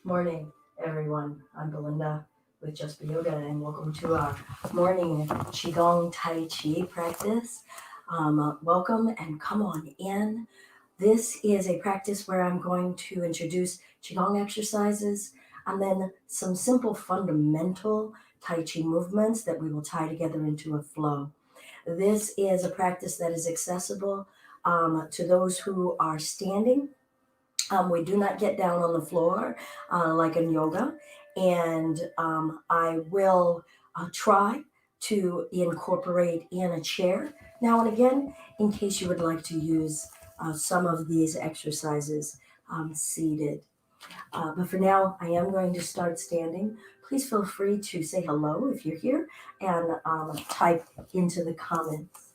Morning, everyone. I'm Belinda with Just Be Yoga, and welcome to our morning Qigong Tai Chi practice. Welcome and come on in. This is a practice where I'm going to introduce Qigong exercises and then some simple fundamental Tai Chi movements that we will tie together into a flow. This is a practice that is accessible to those who are standing. We do not get down on the floor like in yoga, and I will try to incorporate in a chair now and again in case you would like to use some of these exercises seated. But for now, I am going to start standing. Please feel free to say hello if you're here and type into the comments.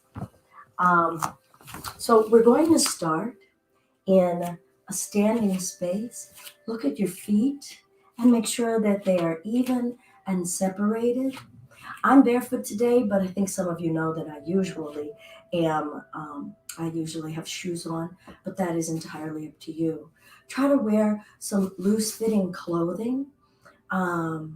So we're going to start in a standing space. Look at your feet and make sure that they are even and separated. I'm barefoot today, but I think some of you know that I usually am. I usually have shoes on, but that is entirely up to you. Try to wear some loose-fitting clothing. Try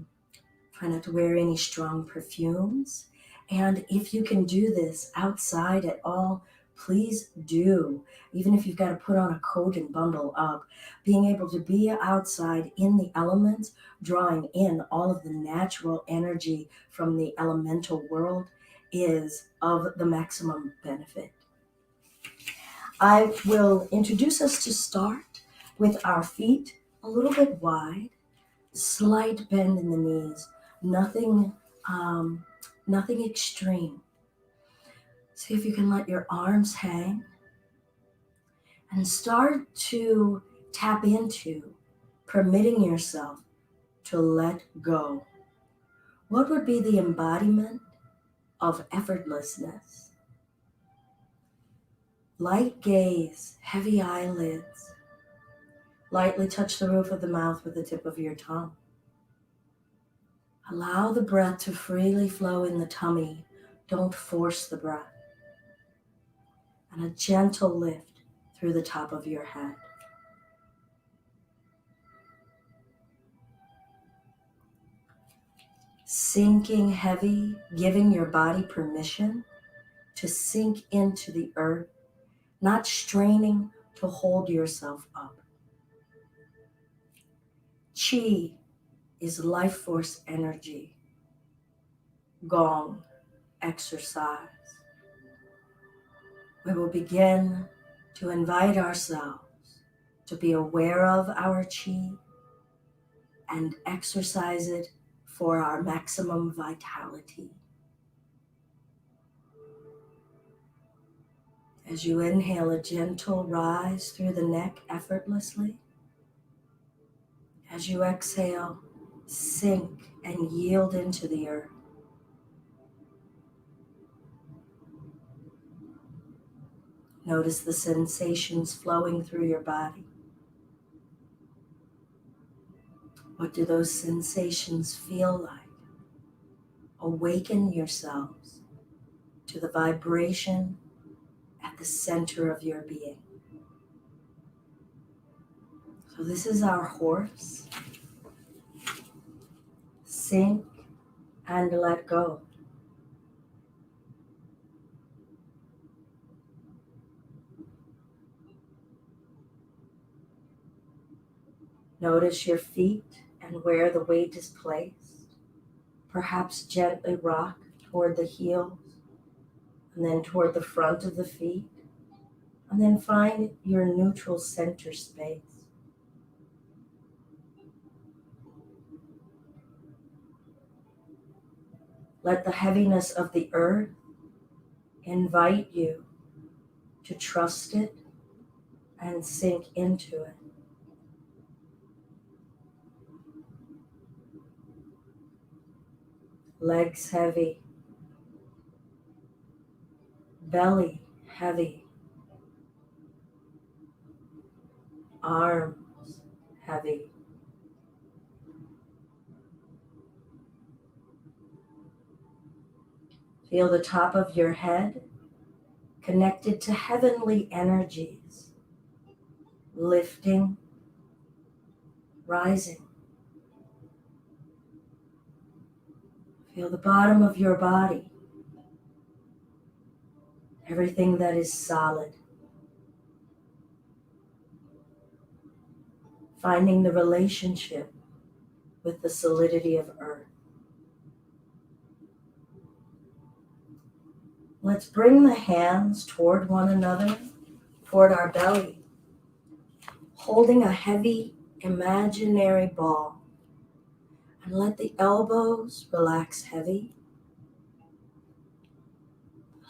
not to wear any strong perfumes. And if you can do this outside at all, please do. Even if you've got to put on a coat and bundle up, being able to be outside in the elements, drawing in all of the natural energy from the elemental world is of the maximum benefit. I will introduce us to start with our feet a little bit wide, slight bend in the knees, nothing extreme. See if you can let your arms hang and start to tap into permitting yourself to let go. What would be the embodiment of effortlessness? Light gaze, heavy eyelids. Lightly touch the roof of the mouth with the tip of your tongue. Allow the breath to freely flow in the tummy. Don't force the breath. And a gentle lift through the top of your head. Sinking heavy, giving your body permission to sink into the earth, not straining to hold yourself up. Qi is life force energy. Gong, exercise. We will begin to invite ourselves to be aware of our qi and exercise it for our maximum vitality. As you inhale, a gentle rise through the neck effortlessly. As you exhale, sink and yield into the earth. Notice the sensations flowing through your body. What do those sensations feel like? Awaken yourselves to the vibration at the center of your being. So this is our horse. Sink and let go. Notice your feet and where the weight is placed. Perhaps gently rock toward the heels and then toward the front of the feet. And then find your neutral center space. Let the heaviness of the earth invite you to trust it and sink into it. Legs heavy, belly heavy, arms heavy. Feel the top of your head connected to heavenly energies, lifting, rising. Feel the bottom of your body, everything that is solid. Finding the relationship with the solidity of earth. Let's bring the hands toward one another, toward our belly, holding a heavy imaginary ball. And let the elbows relax heavy.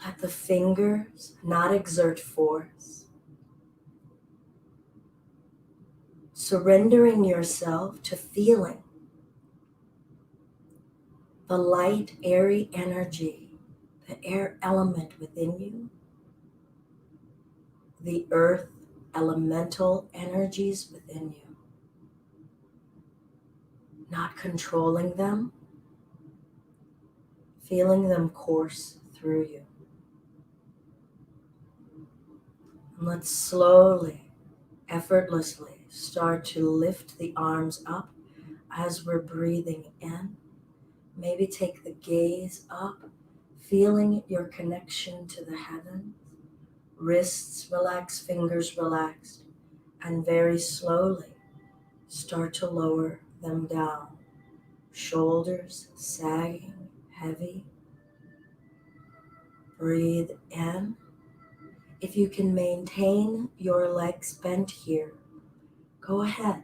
Let the fingers not exert force. Surrendering yourself to feeling the light, airy energy, the air element within you, the earth elemental energies within you. Not controlling them, feeling them course through you. And let's slowly, effortlessly start to lift the arms up as we're breathing in. Maybe take the gaze up, feeling your connection to the heavens. Wrists relaxed, fingers relaxed, and very slowly start to lower them down. Shoulders sagging, heavy. Breathe in. If you can maintain your legs bent here, go ahead.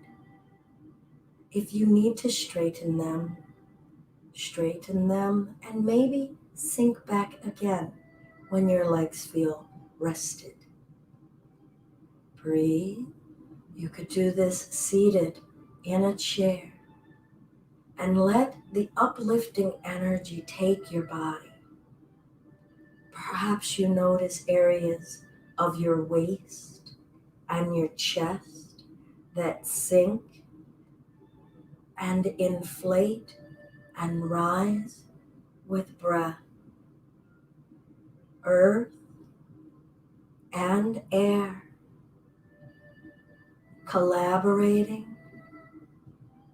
If you need to straighten them, and maybe sink back again when your legs feel rested. Breathe. You could do this seated in a chair and let the uplifting energy take your body. Perhaps you notice areas of your waist and your chest that sink and inflate and rise with breath. Earth and air collaborating,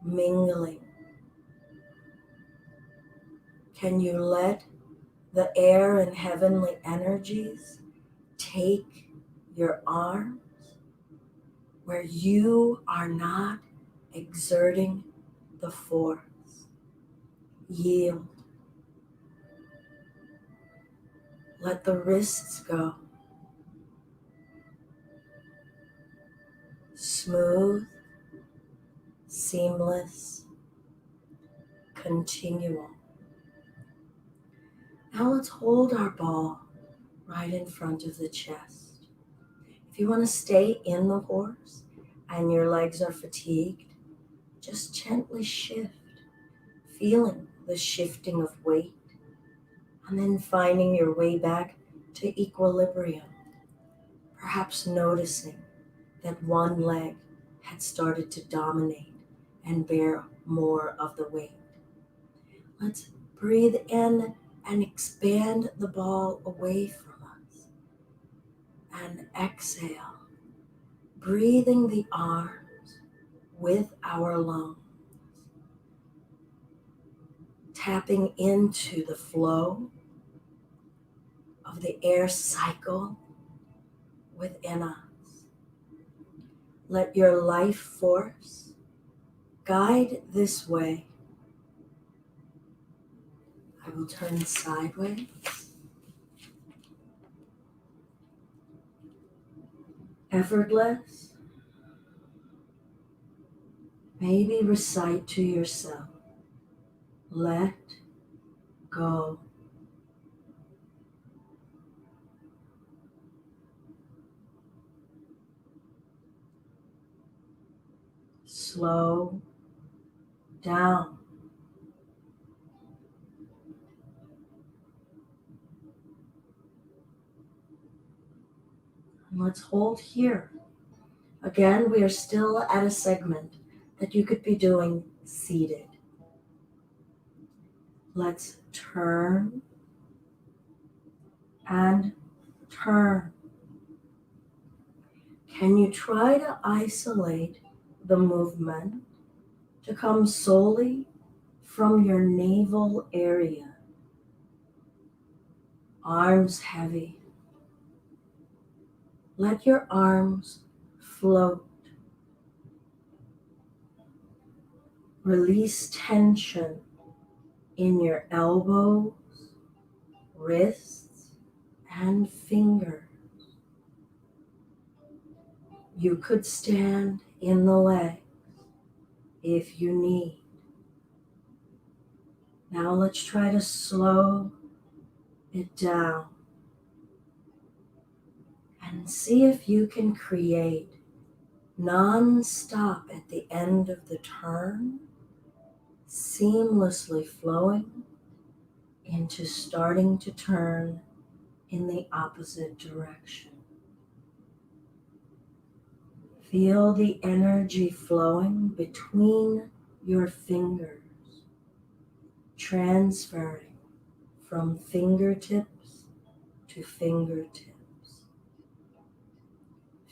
mingling. Can you let the air and heavenly energies take your arms where you are not exerting the force? Yield. Let the wrists go. Smooth, seamless, continual. Now let's hold our ball right in front of the chest. If you want to stay in the horse and your legs are fatigued, just gently shift, feeling the shifting of weight, and then finding your way back to equilibrium. Perhaps noticing that one leg had started to dominate and bear more of the weight. Let's breathe in and expand the ball away from us. And exhale, breathing the arms with our lungs, tapping into the flow of the air cycle within us. Let your life force guide this way. I will turn sideways. Effortless. Maybe recite to yourself, let go. Slow down. And let's hold here. Again, we are still at a segment that you could be doing seated. Let's turn and turn. Can you try to isolate the movement to come solely from your navel area. Arms heavy. Let your arms float. Release tension in your elbows, wrists, and fingers. You could stand in the legs if you need. Now let's try to slow it down and see if you can create non-stop at the end of the turn, seamlessly flowing into starting to turn in the opposite direction. Feel the energy flowing between your fingers, transferring from fingertips to fingertips.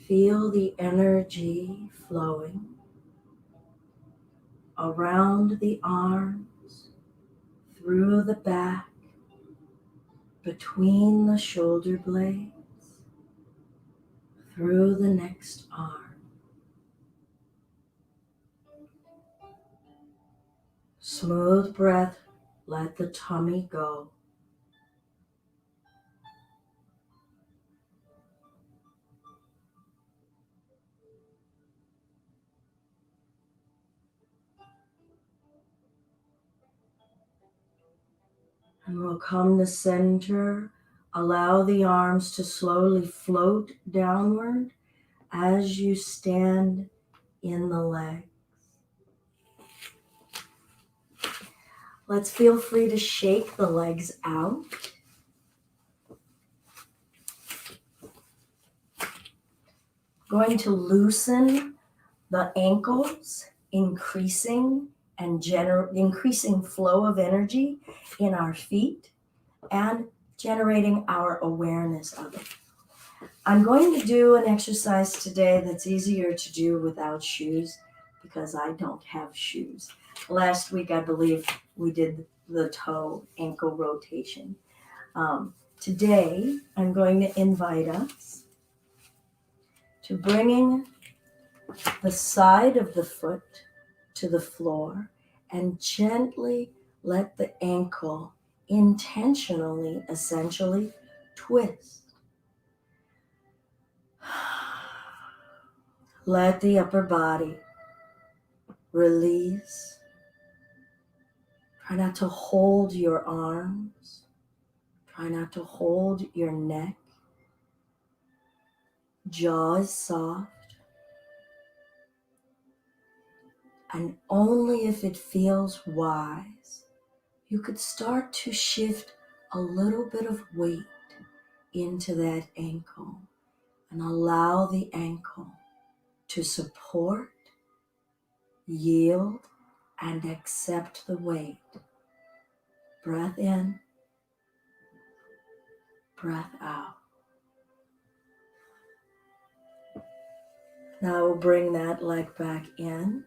Feel the energy flowing around the arms, through the back, between the shoulder blades, through the next arm. Smooth breath, let the tummy go. And we'll come to center. Allow the arms to slowly float downward as you stand in the legs. Let's feel free to shake the legs out. Going to loosen the ankles, increasing increasing flow of energy in our feet and generating our awareness of it. I'm going to do an exercise today that's easier to do without shoes because I don't have shoes. Last week, I believe we did the toe ankle rotation. Today, I'm going to invite us to bringing the side of the foot to the floor and gently let the ankle intentionally, essentially, twist. Let the upper body release. Try not to hold your arms. Try not to hold your neck. Jaw is soft. And only if it feels wise, you could start to shift a little bit of weight into that ankle and allow the ankle to support, yield, and accept the weight. Breath in, breath out. Now we'll bring that leg back in.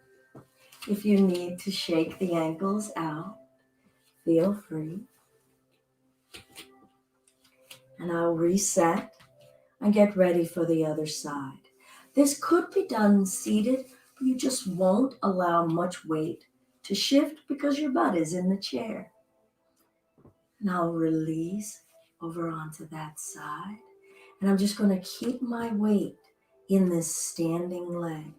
If you need to shake the ankles out, feel free. And I'll reset and get ready for the other side. This could be done seated, but you just won't allow much weight to shift because your butt is in the chair. And I'll release over onto that side. And I'm just going to keep my weight in this standing leg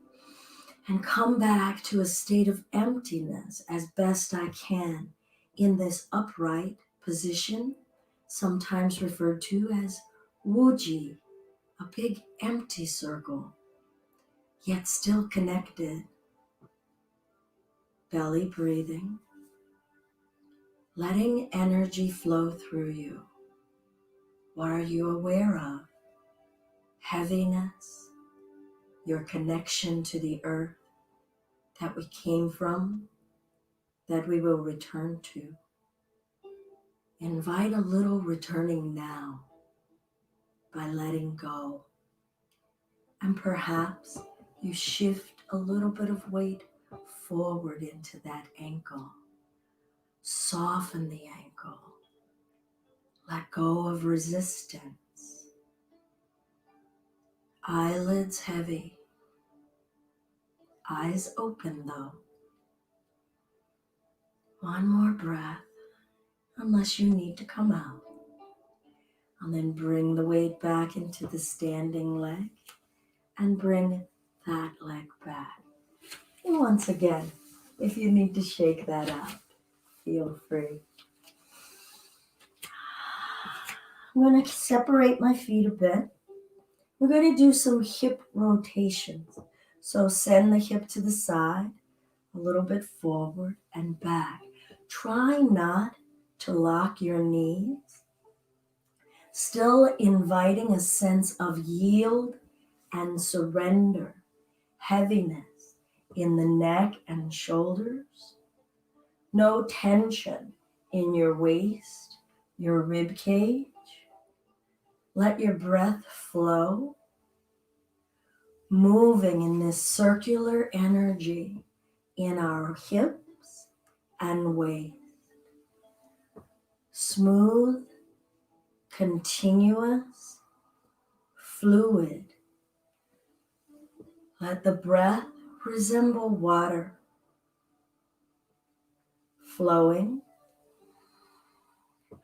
and come back to a state of emptiness as best I can in this upright position, sometimes referred to as Wuji, a big empty circle, yet still connected. Belly breathing, letting energy flow through you. What are you aware of? Heaviness, your connection to the earth that we came from, that we will return to. Invite a little returning now by letting go. And perhaps you shift a little bit of weight forward into that ankle. Soften the ankle. Let go of resistance. Eyelids heavy. Eyes open though. One more breath, unless you need to come out. And then bring the weight back into the standing leg and bring that leg back. And once again, if you need to shake that out, feel free. I'm going to separate my feet a bit. We're going to do some hip rotations. So send the hip to the side, a little bit forward and back. Try not to lock your knees. Still inviting a sense of yield and surrender, heaviness in the neck and shoulders. No tension in your waist, your rib cage. Let your breath flow, moving in this circular energy in our hips and waist. Smooth, continuous, fluid. Let the breath resemble water, flowing,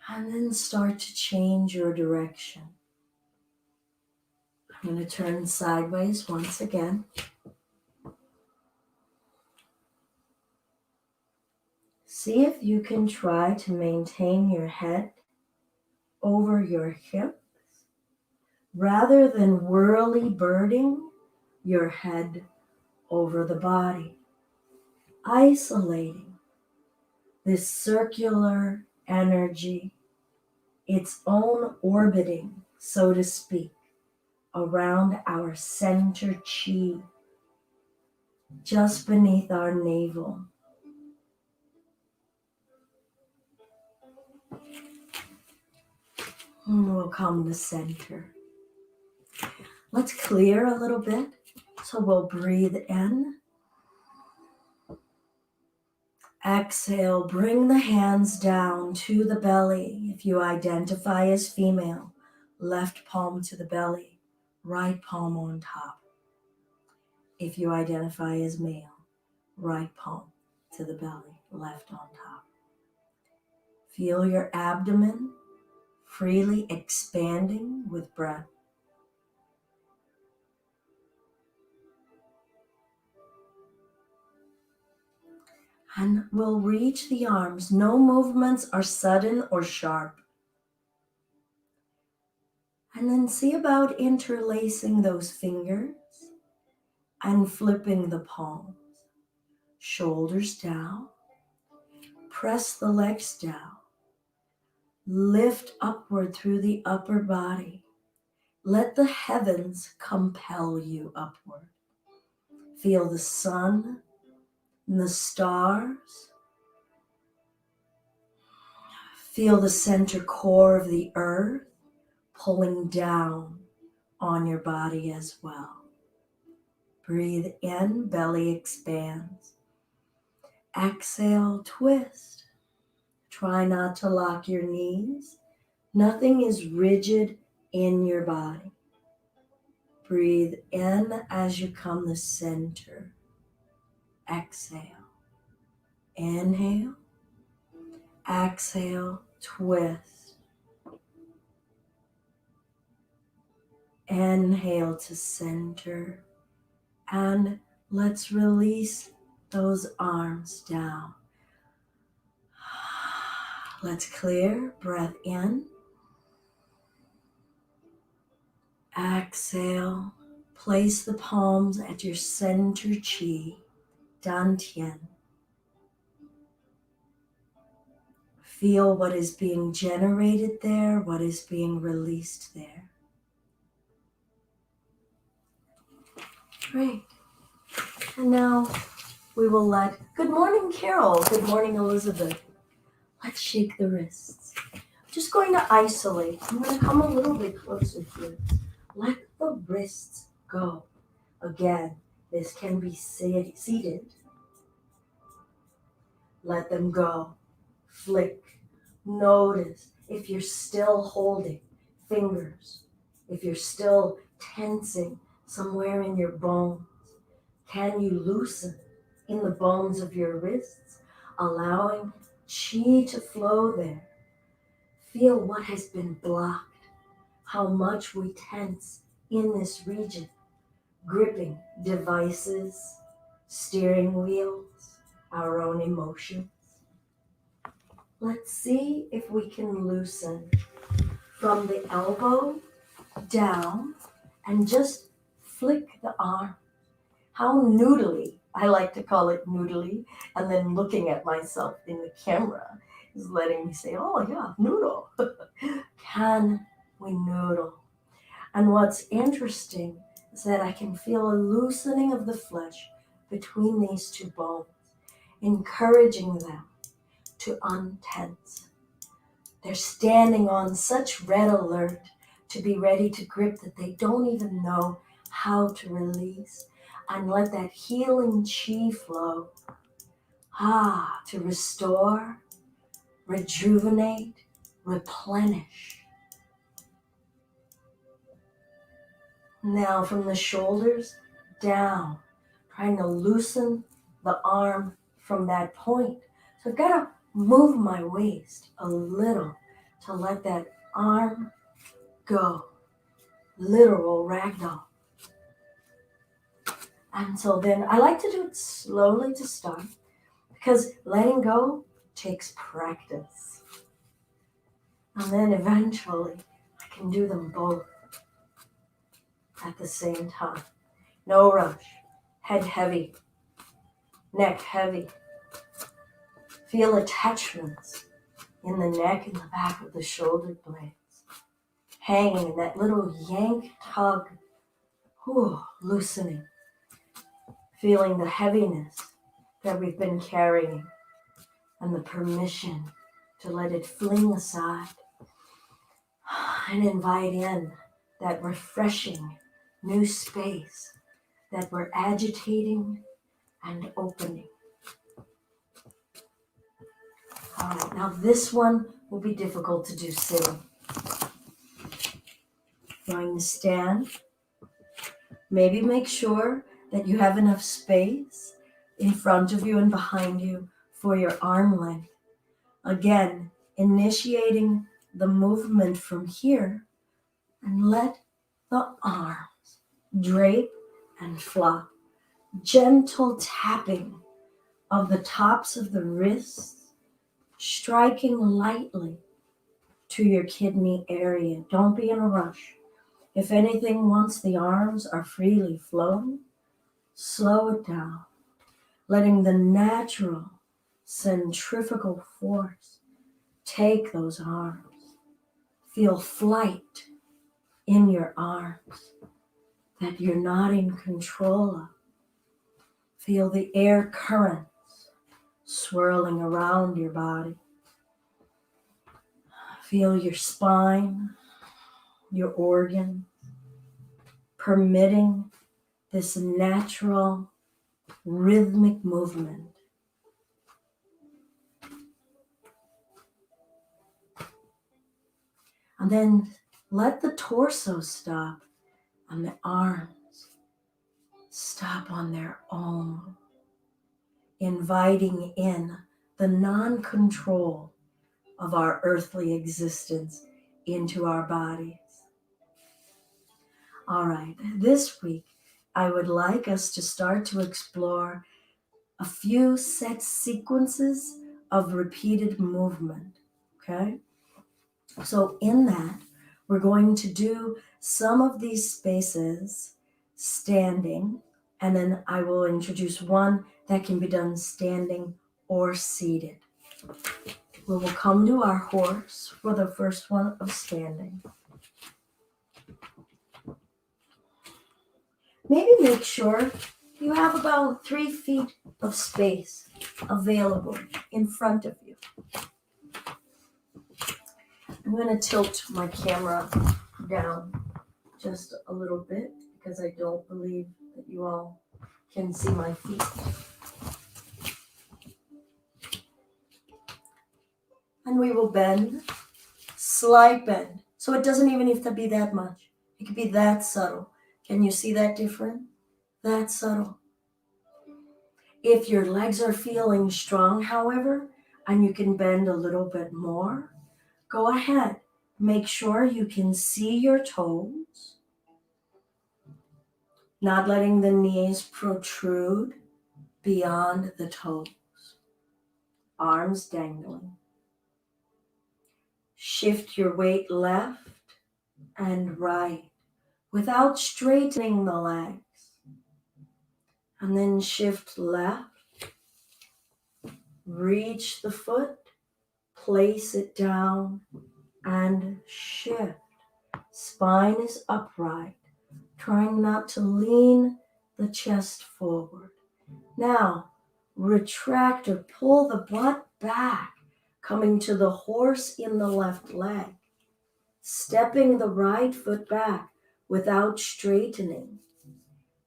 and then start to change your direction. I'm going to turn sideways once again. See if you can try to maintain your head over your hips rather than whirly birding your head over the body. Isolating this circular energy, its own orbiting, so to speak, around our center chi, just beneath our navel. And we'll come to center. Let's clear a little bit. So we'll breathe in. Exhale, bring the hands down to the belly. If you identify as female, left palm to the belly, right palm on top. If you identify as male, right palm to the belly, left on top. Feel your abdomen freely expanding with breath. And we'll reach the arms. No movements are sudden or sharp. And then see about interlacing those fingers and flipping the palms. Shoulders down. Press the legs down. Lift upward through the upper body. Let the heavens compel you upward. Feel the sun and the stars. Feel the center core of the earth pulling down on your body as well. Breathe in, belly expands. Exhale, twist. Try not to lock your knees. Nothing is rigid in your body. Breathe in as you come to center. Exhale. Inhale. Exhale, twist. Inhale to center. And let's release those arms down. Let's clear. Breath in. Exhale. Place the palms at your center chi, dantian. Feel what is being generated there, what is being released there. Great. And now we will good morning, Carol. Good morning, Elizabeth. Let's shake the wrists. I'm just going to isolate. I'm going to come a little bit closer here. Let the wrists go. Again, this can be seated. Let them go. flick. Notice if you're still holding fingers, if you're still tensing somewhere in your bones. Can you loosen in the bones of your wrists, allowing chi to flow there? Feel what has been blocked, how much we tense in this region, gripping devices, steering wheels, our own emotions. Let's see if we can loosen from the elbow down and just flick the arm. How noodly, I like to call it noodly, and then looking at myself in the camera is letting me say, oh yeah, noodle. Can we noodle? And what's interesting is that I can feel a loosening of the flesh between these two bones, encouraging them to untense. They're standing on such red alert to be ready to grip that they don't even know how to release, and let that healing chi flow. To restore, rejuvenate, replenish. Now from the shoulders down, trying to loosen the arm from that point. So I've got to move my waist a little to let that arm go. Literal ragdoll. And so then I like to do it slowly to start, because letting go takes practice. And then eventually I can do them both at the same time. No rush. Head heavy. Neck heavy. Feel attachments in the neck and the back of the shoulder blades. Hanging in that little yank tug. Loosening. Feeling the heaviness that we've been carrying and the permission to let it fling aside and invite in that refreshing new space that we're agitating and opening. All right, now this one will be difficult to do sitting. Going to stand. Maybe make sure that you have enough space in front of you and behind you for your arm length. Again, initiating the movement from here, and let the arms drape and flop. Gentle tapping of the tops of the wrists, striking lightly to your kidney area. Don't be in a rush. If anything, once the arms are freely flowing, slow it down, letting the natural centrifugal force take those arms. Feel flight in your arms that you're not in control of. Feel the air currents swirling around your body. Feel your spine, your organ, permitting this natural rhythmic movement. And then let the torso stop and the arms stop on their own, inviting in the non-control of our earthly existence into our bodies. All right, this week I would like us to start to explore a few set sequences of repeated movement, okay? So in that, we're going to do some of these spaces standing, and then I will introduce one that can be done standing or seated. We will come to our horse for the first one of standing. Maybe make sure you have about 3 feet of space available in front of you. I'm going to tilt my camera down just a little bit because I don't believe that you all can see my feet. And we will bend, slight bend. So it doesn't even have to be that much. It could be that subtle. Can you see that different? That subtle. If your legs are feeling strong, however, and you can bend a little bit more, go ahead. Make sure you can see your toes, not letting the knees protrude beyond the toes, arms dangling. Shift your weight left and right without straightening the legs. And then shift left, reach the foot, place it down, and shift. Spine is upright, trying not to lean the chest forward. Now, retract or pull the butt back, coming to the horse in the left leg, stepping the right foot back without straightening.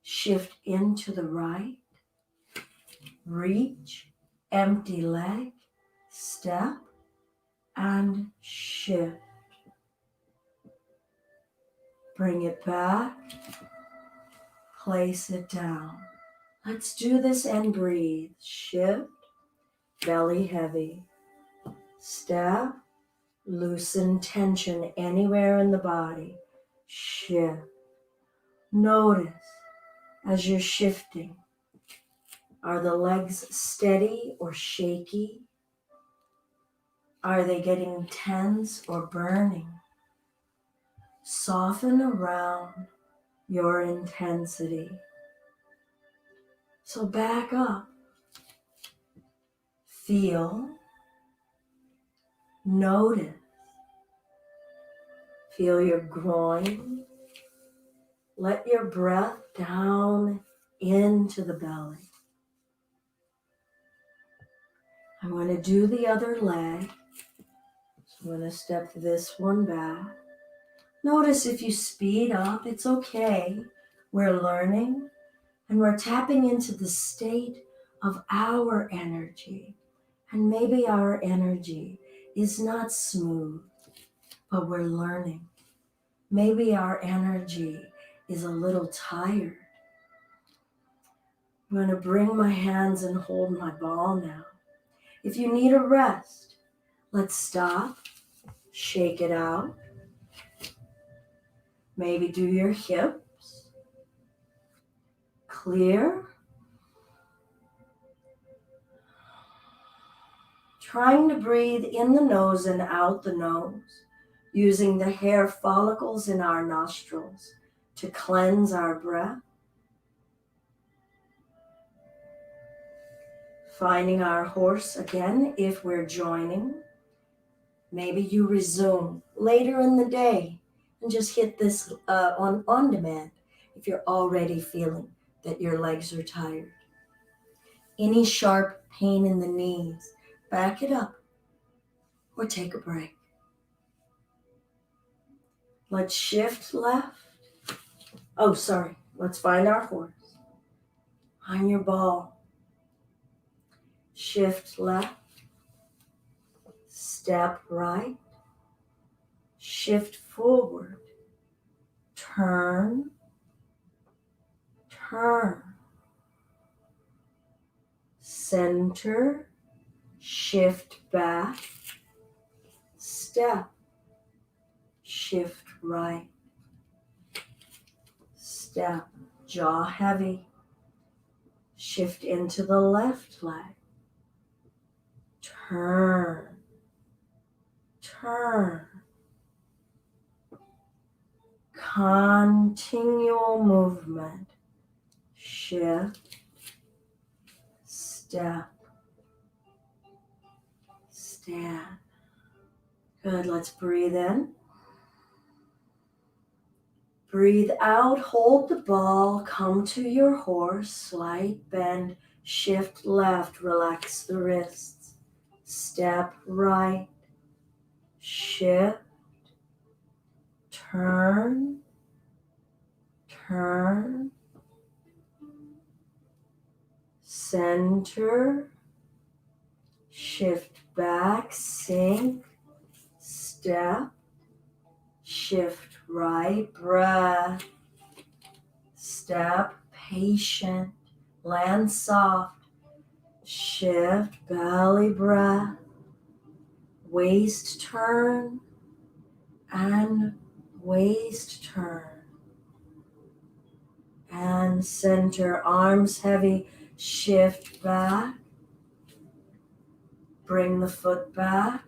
Shift into the right, reach, empty leg, step, and shift. Bring it back, place it down. Let's do this and breathe. Shift, belly heavy. Step, loosen tension anywhere in the body. Shift. Notice as you're shifting, are the legs steady or shaky? Are they getting tense or burning? Soften around your intensity. So back up. Feel, notice. Feel your groin. Let your breath down into the belly. I'm going to do the other leg. So I'm going to step this one back. Notice if you speed up, it's okay. We're learning and we're tapping into the state of our energy. And maybe our energy is not smooth, but we're learning. Maybe our energy is a little tired. I'm going to bring my hands and hold my ball now. If you need a rest, let's stop, shake it out. Maybe do your hips. Clear. Trying to breathe in the nose and out the nose, using the hair follicles in our nostrils to cleanse our breath. Finding our horse again if we're joining. Maybe you resume later in the day and just hit this on demand if you're already feeling that your legs are tired. Any sharp pain in the knees, back it up or take a break. Let's shift left. Oh, sorry. Let's find our horse. On your ball. Shift left. Step right. Shift forward. Turn. Turn. Center. Shift back. Step. Shift right. Step. Jaw heavy. Shift into the left leg. Turn. Turn. Continual movement. Shift. Step. Stand. Good. Let's breathe in. Breathe out. Hold the ball. Come to your horse. Slight bend. Shift left. Relax the wrists. Step right. Shift. Turn. Turn. Center. Shift back, sink, step, shift right, breath, step, patient, land soft, shift, belly breath, waist turn, and waist turn. And center, arms heavy, shift back, bring the foot back.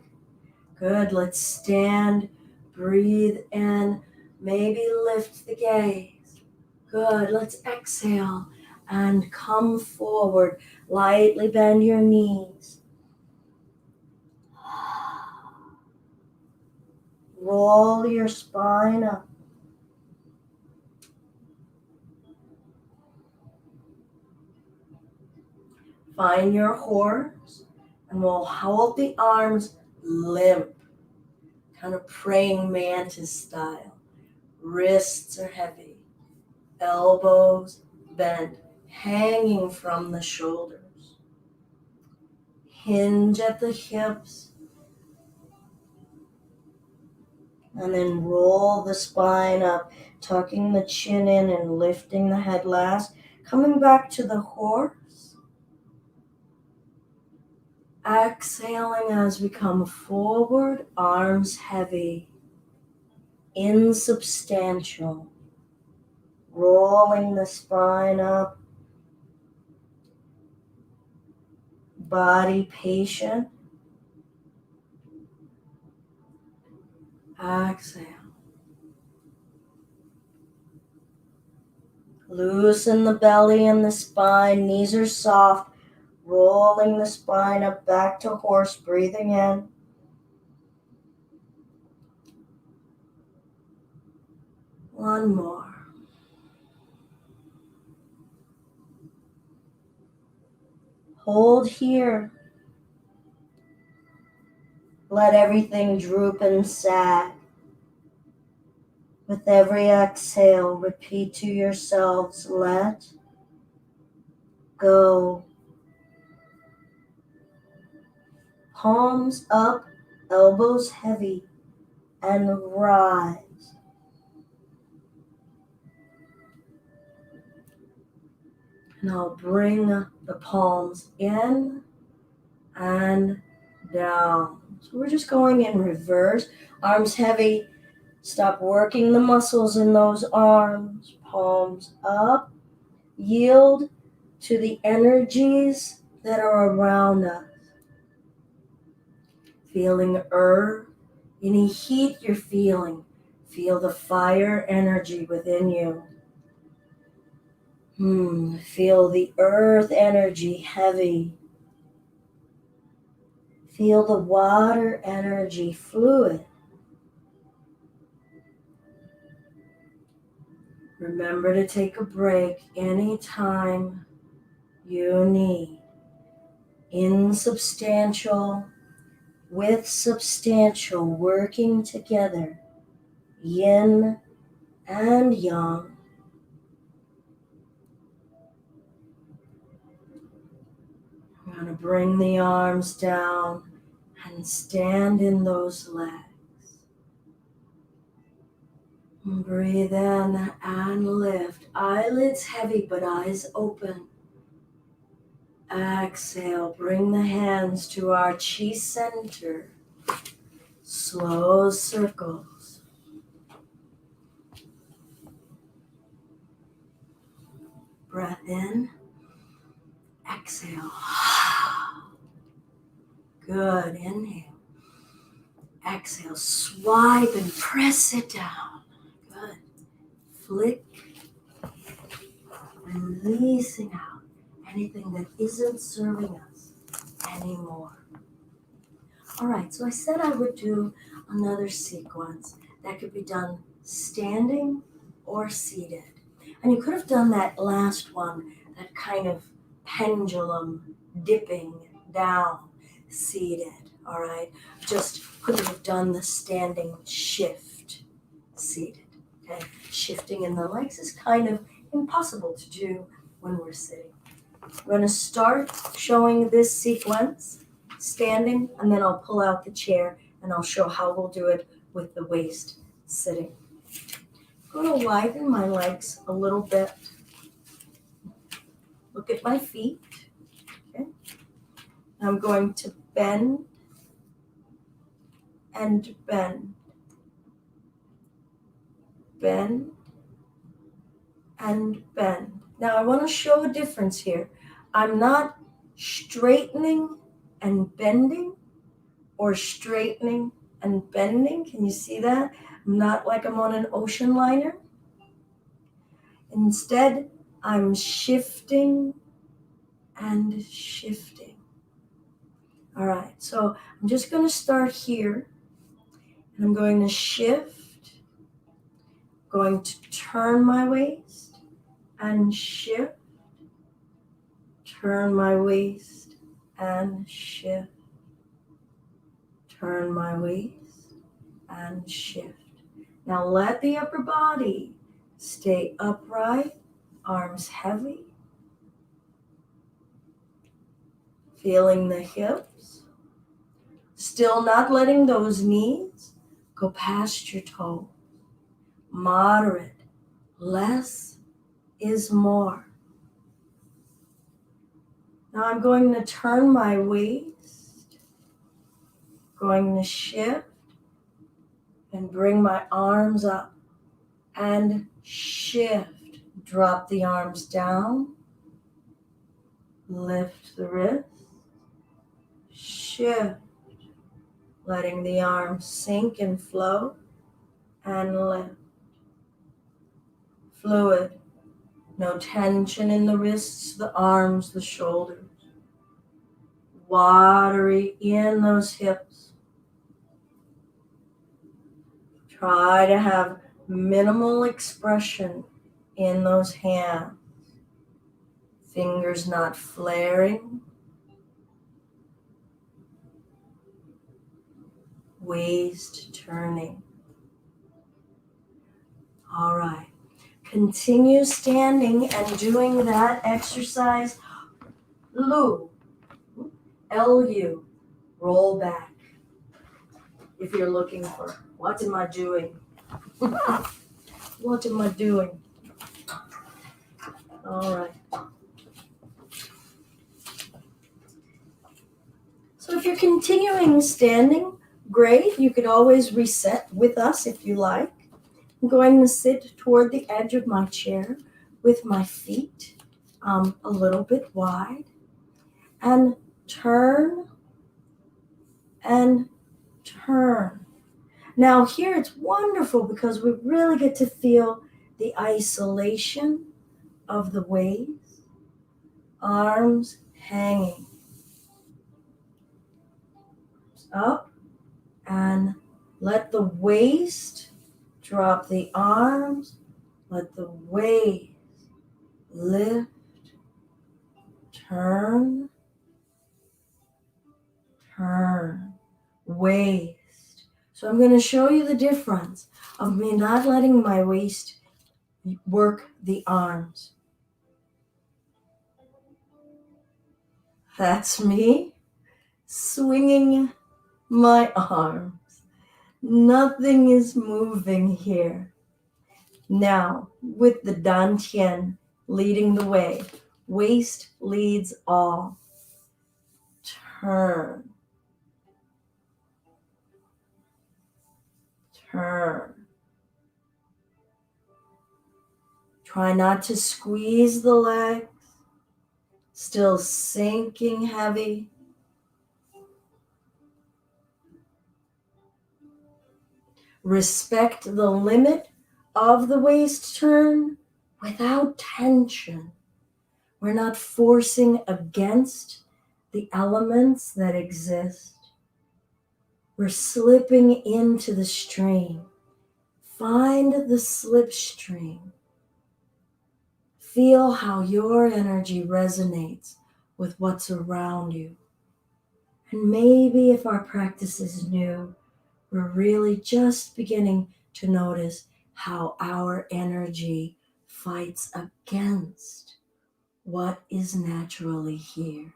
Good, let's stand, breathe in, maybe lift the gaze. Good, let's exhale and come forward. Lightly bend your knees. Roll your spine up. Find your horse and we'll hold the arms limp, kind of praying mantis style. Wrists are heavy, elbows bent, hanging from the shoulders. Hinge at the hips, and then roll the spine up, tucking the chin in and lifting the head last. Coming back to the horse. Exhaling as we come forward, arms heavy, insubstantial. Rolling the spine up, body patient. Exhale. Loosen the belly and the spine, knees are soft. Rolling the spine up back to horse, breathing in. One more. Hold here. Let everything droop and sag. With every exhale, repeat to yourselves, let go. Palms up, elbows heavy, and rise. Now bring the palms in and down. So we're just going in reverse. Arms heavy. Stop working the muscles in those arms. Palms up. Yield to the energies that are around us. Feeling earth. Any heat you're feeling. Feel the fire energy within you. Feel the earth energy heavy. Feel the water energy fluid. Remember to take a break anytime you need. Insubstantial with substantial working together. Yin and yang. I'm going to bring the arms down and stand in those legs. Breathe in and lift. Eyelids heavy but eyes open. Exhale, bring the hands to our chi center. Slow circles. Breath in. Exhale. Good. Inhale. Exhale. Swipe and press it down. Good. Flick. Releasing out anything that isn't serving us anymore. All right, so I said I would do another sequence that could be done standing or seated. And you could have done that last one, that kind of pendulum dipping down, seated, all right? Just couldn't have done the standing shift, seated, okay? Shifting in the legs is kind of impossible to do when we're sitting. I'm going to start showing this sequence. standing, and then I'll pull out the chair and I'll show how we'll do it with the waist sitting. I'm going to widen my legs a little bit. Look at my feet. Okay. I'm going to bend and bend. Bend and bend. Now I want to show a difference here. I'm not straightening and bending or straightening and bending. Can you see that? I'm not like I'm on an ocean liner. Instead, I'm shifting and shifting. All right, so I'm just going to start here, and I'm going to shift, going to turn my waist and shift, turn my waist and shift, turn my waist and shift. Now let the upper body stay upright, arms heavy, feeling the hips, still not letting those knees go past your toes. Moderate, less is more. Now I'm going to turn my waist, going to shift and bring my arms up and shift. Drop the arms down, lift the wrist, shift, letting the arms sink and flow and lift. Fluid, no tension in the wrists, the arms, the shoulders. Watery in those hips. Try to have minimal expression in those hands. Fingers not flaring. Waist turning. All right. Continue standing and doing that exercise. Lu. L-U. Roll back. If you're looking for, what am I doing? What am I doing? All right. So if you're continuing standing, great. You could always reset with us if you like. I'm going to sit toward the edge of my chair with my feet a little bit wide and turn and turn. Now here it's wonderful because we really get to feel the isolation of the waist, arms hanging up, and let the waist drop the arms, let the waist lift, turn, turn, waist. So I'm going to show you the difference of me not letting my waist work the arms. That's me swinging my arms. Nothing is moving here. Now, with the dantian leading the way, waist leads all. Turn. Turn. Try not to squeeze the legs. Still sinking heavy. Respect the limit of the waist turn without tension. We're not forcing against the elements that exist. We're slipping into the stream. Find the slipstream. Feel how your energy resonates with what's around you. And maybe if our practice is new, we're really just beginning to notice how our energy fights against what is naturally here.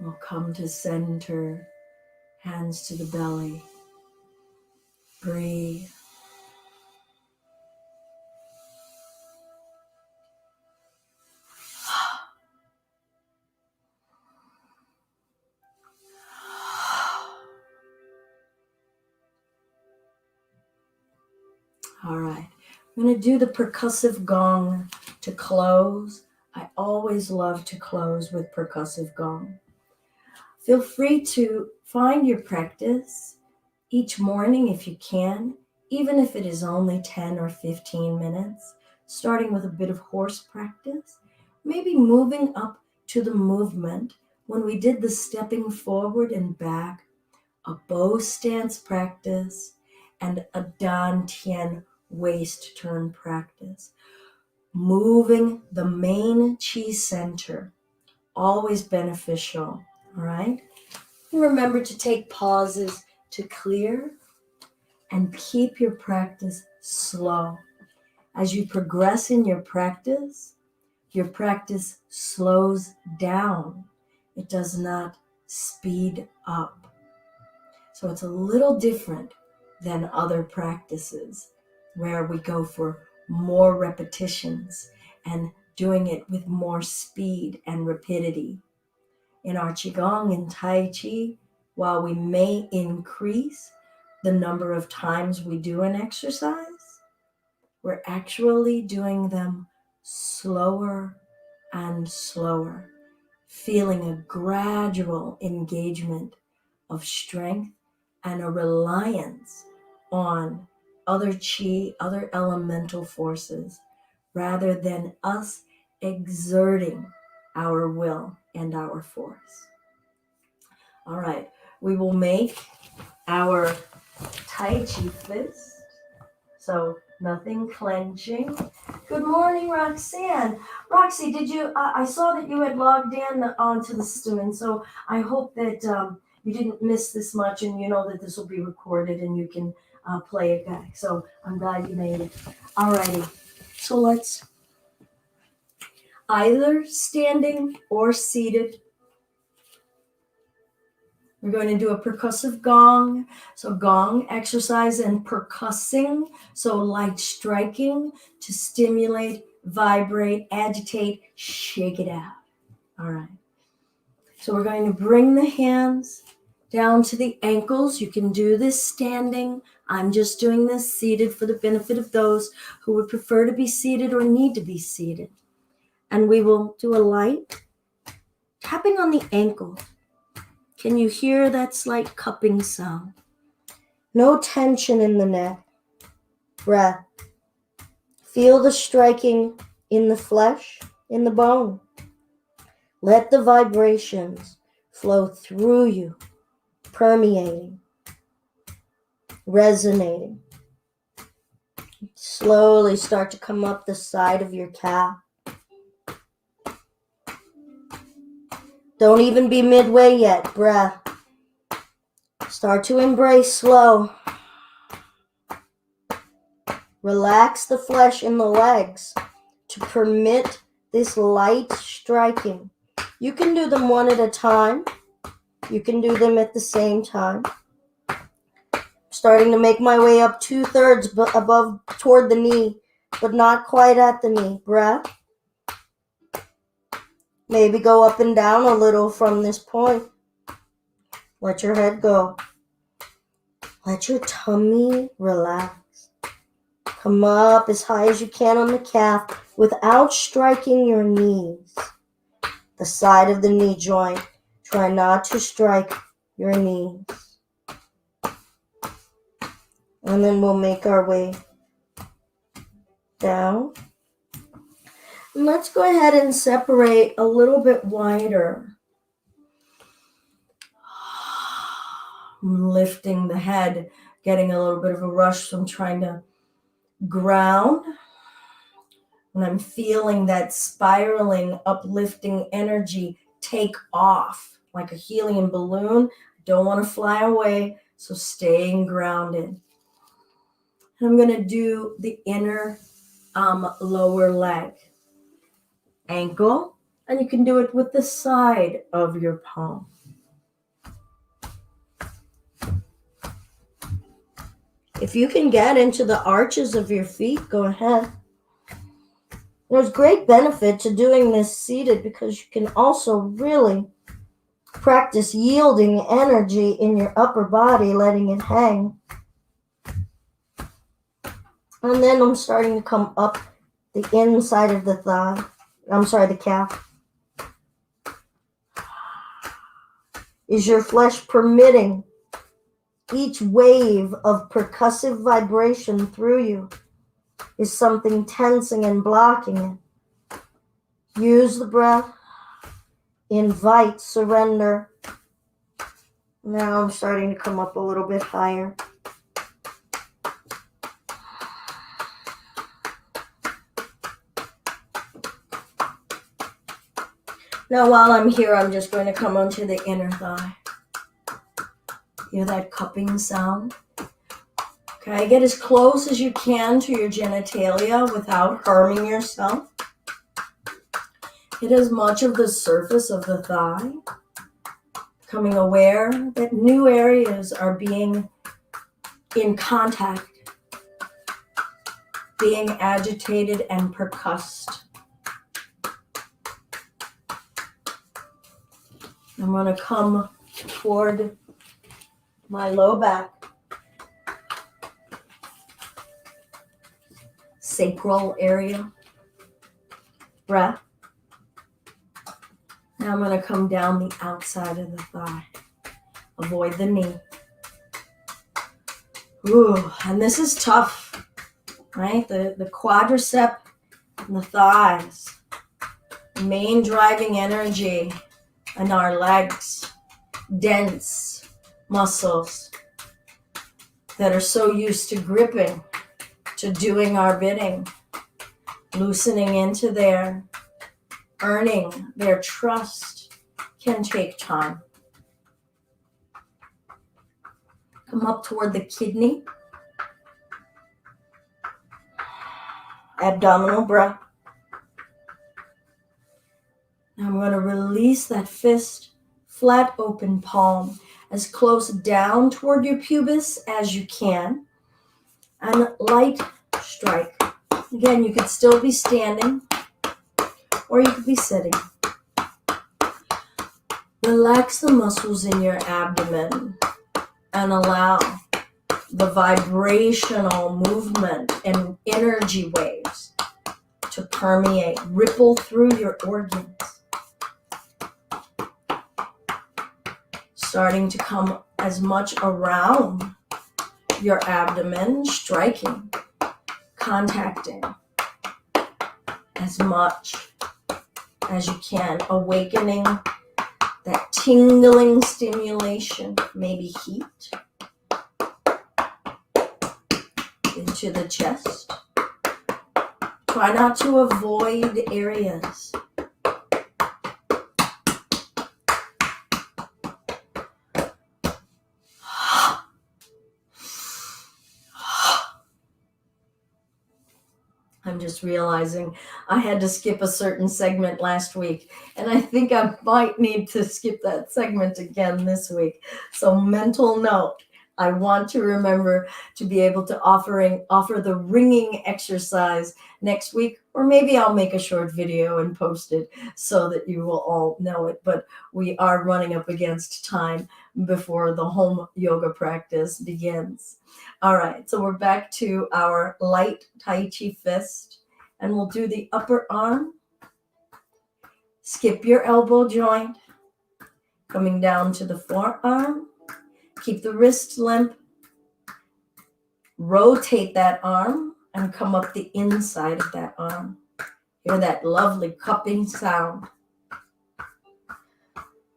We'll come to center, hands to the belly. Breathe. All right. I'm going to do the percussive gong to close. I always love to close with percussive gong. Feel free to find your practice each morning if you can, even if it is only 10 or 15 minutes, starting with a bit of horse practice, maybe moving up to the movement when we did the stepping forward and back, a bow stance practice, and a dantian waist turn practice. Moving the main chi center, always beneficial, all right? And remember to take pauses to clear and keep your practice slow. As you progress in your practice slows down. It does not speed up. So it's a little different than other practices where we go for more repetitions and doing it with more speed and rapidity. In our Qigong and Tai Chi, while we may increase the number of times we do an exercise, we're actually doing them slower and slower, feeling a gradual engagement of strength and a reliance on other chi, other elemental forces, rather than us exerting our will and our force. All right, we will make our Tai Chi Fist. So nothing clenching. Good morning, Roxanne. Roxy, did you? I saw that you had logged in onto the system, and so I hope that you didn't miss this much, and you know that this will be recorded, and you can play it back. So I'm glad you made it. Alrighty. So let's either standing or seated. We're going to do a percussive gong. So gong exercise and percussing. So light striking to stimulate, vibrate, agitate, shake it out. All right. So we're going to bring the hands down to the ankles. You can do this standing. I'm just doing this seated for the benefit of those who would prefer to be seated or need to be seated. And we will do a light tapping on the ankles. Can you hear that slight cupping sound? No tension in the neck. Breath. Feel the striking in the flesh, in the bone. Let the vibrations flow through you, permeating, resonating. Slowly start to come up the side of your calf. Don't even be midway yet. Breath. Start to embrace slow. Relax the flesh in the legs to permit this light striking. You can do them one at a time. You can do them at the same time. Starting to make my way up 2/3 above toward the knee, but not quite at the knee. Breath. Maybe go up and down a little from this point. Let your head go. Let your tummy relax. Come up as high as you can on the calf without striking your knees. The side of the knee joint. Try not to strike your knees. And then we'll make our way down. And let's go ahead and separate a little bit wider. I'm lifting the head, getting a little bit of a rush, so I'm trying to ground. When I'm feeling that spiraling, uplifting energy take off like a helium balloon, I don't want to fly away, so staying grounded. And I'm going to do the inner lower leg. Ankle, And you can do it with the side of your palm. If you can get into the arches of your feet, go ahead. There's great benefit to doing this seated because you can also really practice yielding energy in your upper body, letting it hang. And then I'm starting to come up the inside of the the calf. Is your flesh permitting each wave of percussive vibration through you? Is something tensing and blocking it? Use the breath. Invite surrender. Now I'm starting to come up a little bit higher. Now while I'm here, I'm just going to come onto the inner thigh. Hear that cupping sound? Okay, get as close as you can to your genitalia without harming yourself. Hit as much of the surface of the thigh, becoming aware that new areas are being in contact, being agitated and percussed. I'm going to come toward my low back, sacral area. Breath. Now I'm going to come down the outside of the thigh. Avoid the knee. Ooh, and this is tough, right? The quadricep and the thighs. Main driving energy in our legs. Dense muscles that are so used to gripping, to doing our bidding, loosening into there, earning their trust can take time. Come up toward the kidney. Abdominal breath. Now I'm going to release that fist, flat open palm, as close down toward your pubis as you can, and light strike. Again, you could still be standing, or you could be sitting. Relax the muscles in your abdomen and allow the vibrational movement and energy waves to permeate, ripple through your organs. Starting to come as much around your abdomen, striking, contacting as much as you can, awakening that tingling stimulation, maybe heat, into the chest. Try not to avoid areas. I'm just realizing I had to skip a certain segment last week, and I think I might need to skip that segment again this week. So mental note, I want to remember to be able to offer the ringing exercise next week, or maybe I'll make a short video and post it so that you will all know it. But we are running up against time before the home yoga practice begins. All right, so we're back to our light Tai Chi Fist, and we'll do the upper arm. Skip your elbow joint, coming down to the forearm. Keep the wrist limp. Rotate that arm and come up the inside of that arm. Hear that lovely cupping sound.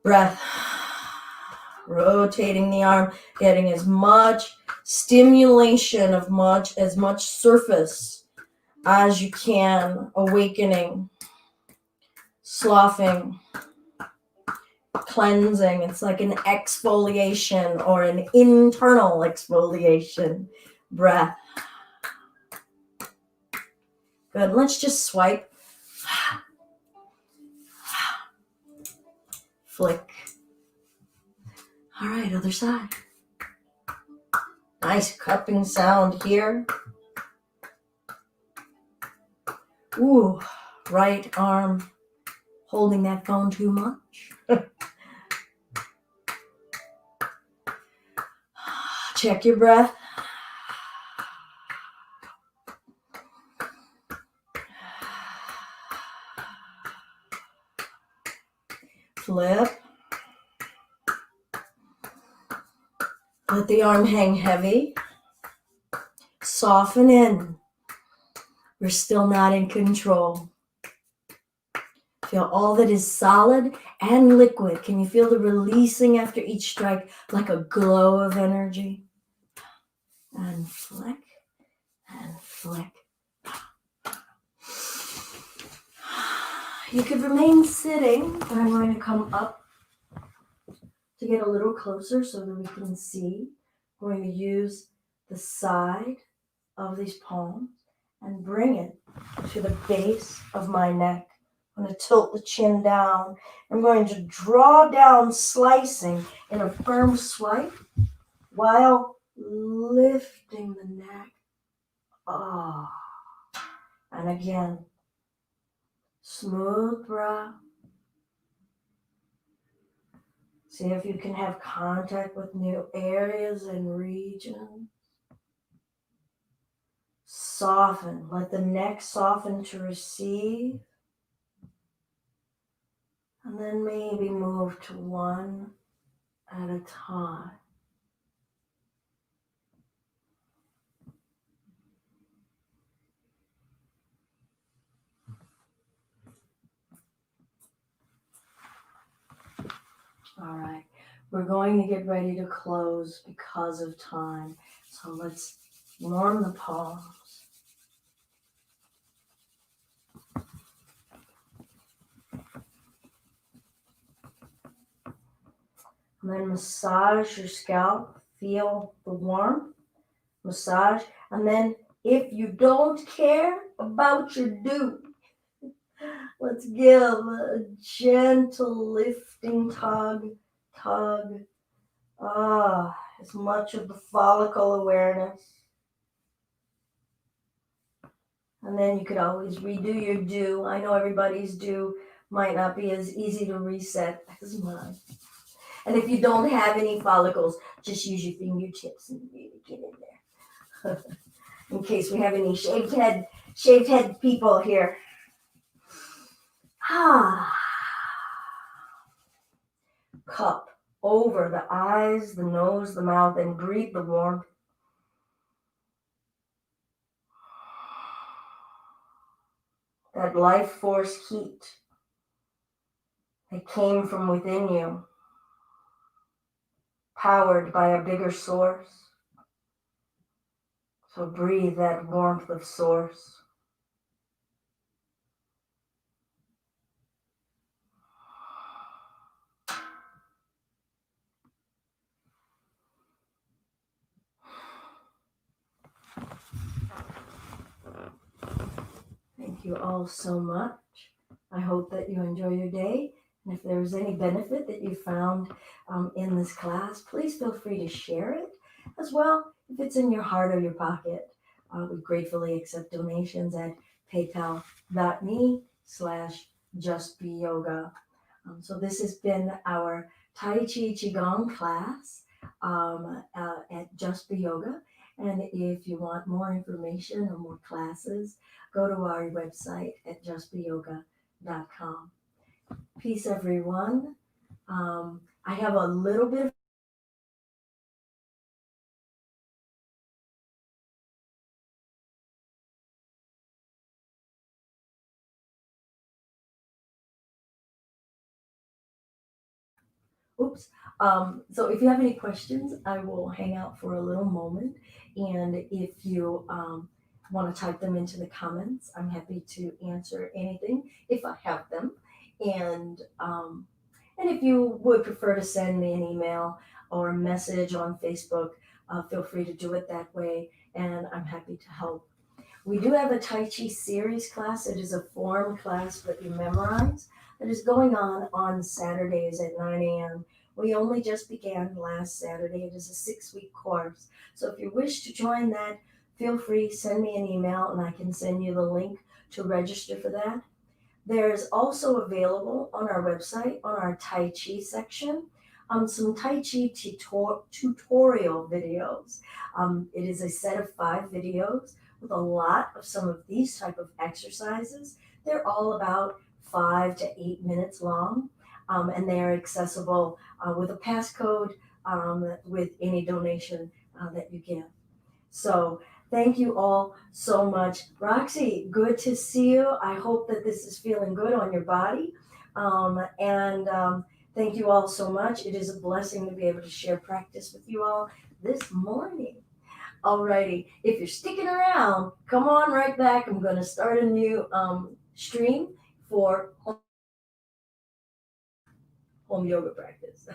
Breath. Rotating the arm, getting as much stimulation of as much surface as you can, awakening, sloughing, cleansing. It's like an exfoliation or an internal exfoliation. Breath. Good. Let's just swipe. flick. All right, other side. Nice cupping sound here. Ooh, right arm holding that phone too much. Check your breath. Flip. Let the arm hang heavy. Soften in. We're still not in control. Feel all that is solid and liquid. Can you feel the releasing after each strike, like a glow of energy? And flick, and flick. You could remain sitting, but I'm going to come up to get a little closer so that we can see. I'm going to use the side of these palms and bring it to the base of my neck. I'm going to tilt the chin down. I'm going to draw down, slicing in a firm swipe while lifting the neck. Ah. And again, smooth breath. See if you can have contact with new areas and regions. Soften. Let the neck soften to receive. And then maybe move to one at a time. All right. We're going to get ready to close because of time. So let's warm the palms. And then massage your scalp. Feel the warmth. Massage. And then if you don't care about your do, let's give a gentle lifting tug. As much of the follicle awareness. And then you could always redo your do. I know everybody's do might not be as easy to reset as mine. And if you don't have any follicles, just use your fingertips and really get in there. In case we have any shaved head people here. Cup over the eyes, the nose, the mouth, and breathe the warmth. That life force heat that came from within you, powered by a bigger source. So breathe that warmth of source. Thank you all so much. I hope that you enjoy your day. And if there's any benefit that you found in this class, please feel free to share it as well. If it's in your heart or your pocket, we gratefully accept donations at paypal.me/justbeyoga. So this has been our Tai Chi Qigong class at Just Be Yoga. And if you want more information or more classes, go to our website at justbeyoga.com. Peace, everyone. I have a little bit of so if you have any questions, I will hang out for a little moment. And if you want to type them into the comments, I'm happy to answer anything if I have them. And if you would prefer to send me an email or a message on Facebook, feel free to do it that way. And I'm happy to help. We do have a Tai Chi Series class. It is a form class that you memorize. that is going on Saturdays at 9 a.m. We only just began last Saturday. It is a 6 week course. So if you wish to join that, feel free, send me an email and I can send you the link to register for that. There's also available on our website, on our Tai Chi section, some Tai Chi tutorial videos. It is a set of 5 videos with a lot of some of these type of exercises. They're all about 5 to 8 minutes long, and they are accessible with a passcode with any donation that you give. So thank you all so much. Roxy, good to see you. I hope that this is feeling good on your body. And thank you all so much. It is a blessing to be able to share practice with you all this morning. Alrighty, if you're sticking around, come on right back. I'm going to start a new stream for home yoga practice.